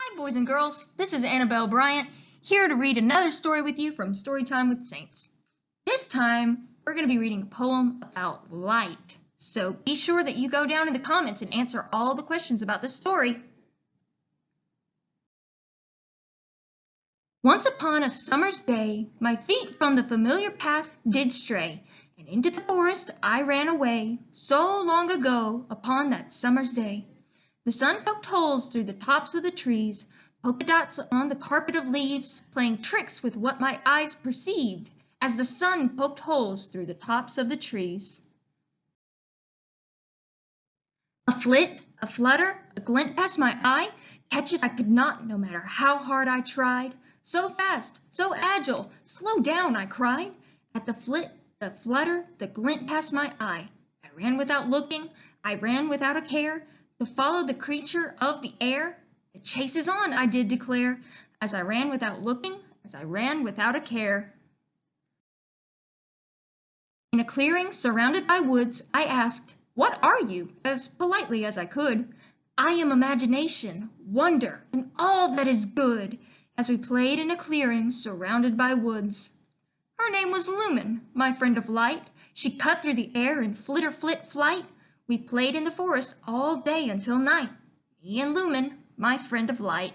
Hi, boys and girls. This is Annabelle Bryant, here to read another story with you from Storytime with Saints. This time, we're going to be reading a poem about light. So be sure that you go down in the comments and answer all the questions about this story. Once upon a summer's day, my feet from the familiar path did stray, and into the forest I ran away, so long ago upon that summer's day. The sun poked holes through the tops of the trees, polka dots on the carpet of leaves, playing tricks with what my eyes perceived, as the sun poked holes through the tops of the trees. A flit, a flutter, a glint past my eye, catch it I could not, no matter how hard I tried. So fast, so agile, slow down, I cried. At the flit, the flutter, the glint past my eye. I ran without looking, I ran without a care, to follow the creature of the air. The chase is on, I did declare, as I ran without looking, as I ran without a care. In a clearing surrounded by woods, I asked, "What are you?" as politely as I could. "I am imagination, wonder, and all that is good," as we played in a clearing surrounded by woods. Her name was Lumen, my friend of light. She cut through the air in flitter flit flight. We played in the forest all day until night, me and Lumen, my friend of light.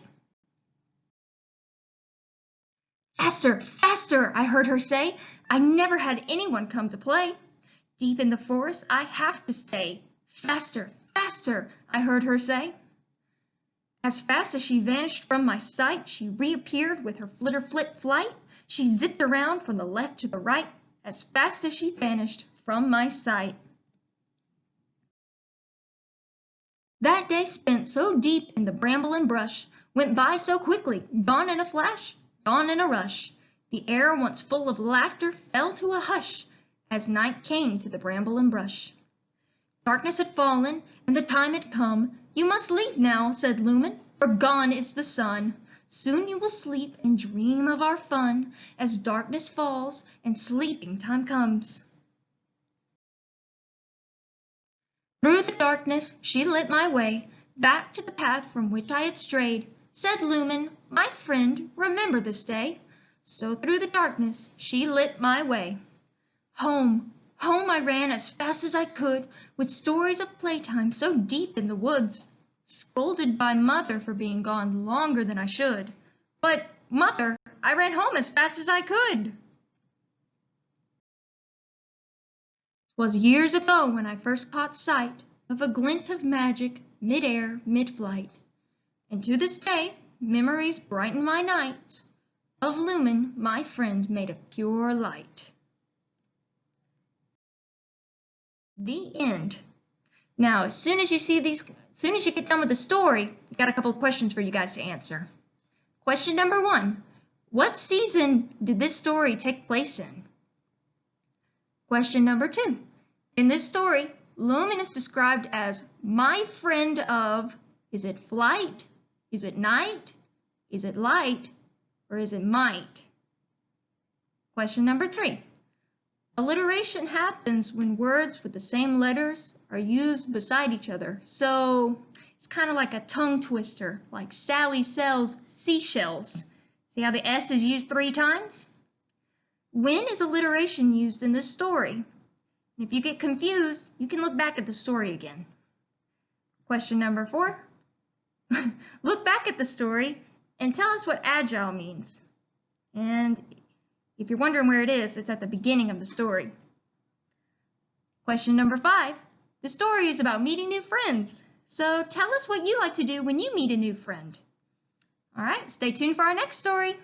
"Faster, faster," I heard her say. I never had anyone come to play. Deep in the forest I have to stay. "Faster, faster," I heard her say. As fast as she vanished from my sight, she reappeared with her flitter flit flight. She zipped around from the left to the right, as fast as she vanished from my sight. That day spent so deep in the bramble and brush went by so quickly, gone in a flash, gone in a rush. The air, once full of laughter, fell to a hush as night came to the bramble and brush. Darkness had fallen, and the time had come. "You must leave now," said Lumen, "for gone is the sun. Soon you will sleep and dream of our fun, as darkness falls and sleeping time comes." Through the darkness she lit my way, back to the path from which I had strayed. Said Lumen, "My friend, remember this day." So through the darkness she lit my way. Home, home I ran as fast as I could, with stories of playtime so deep in the woods. Scolded by Mother for being gone longer than I should. But, Mother, I ran home as fast as I could. 'Twas years ago when I first caught sight of a glint of magic mid-air, mid-flight. And to this day, memories brighten my nights of Lumen, my friend made of pure light. The end. Now, as soon as you get done with the story, I got a couple of questions for you guys to answer. Question number 1, what season did this story take place in? Question number 2, in this story, Lumen is described as my friend of, is it flight, is it night, is it light, or is it might? Question number 3, alliteration happens when words with the same letters are used beside each other. So it's kind of like a tongue twister, like Sally sells seashells. See how the S is used 3 times? When is alliteration used in this story? And if you get confused, you can look back at the story again. Question number 4, look back at the story and tell us what agile means. And if you're wondering where it is, it's at the beginning of the story. Question number 5, the story is about meeting new friends. So tell us what you like to do when you meet a new friend. All right, stay tuned for our next story.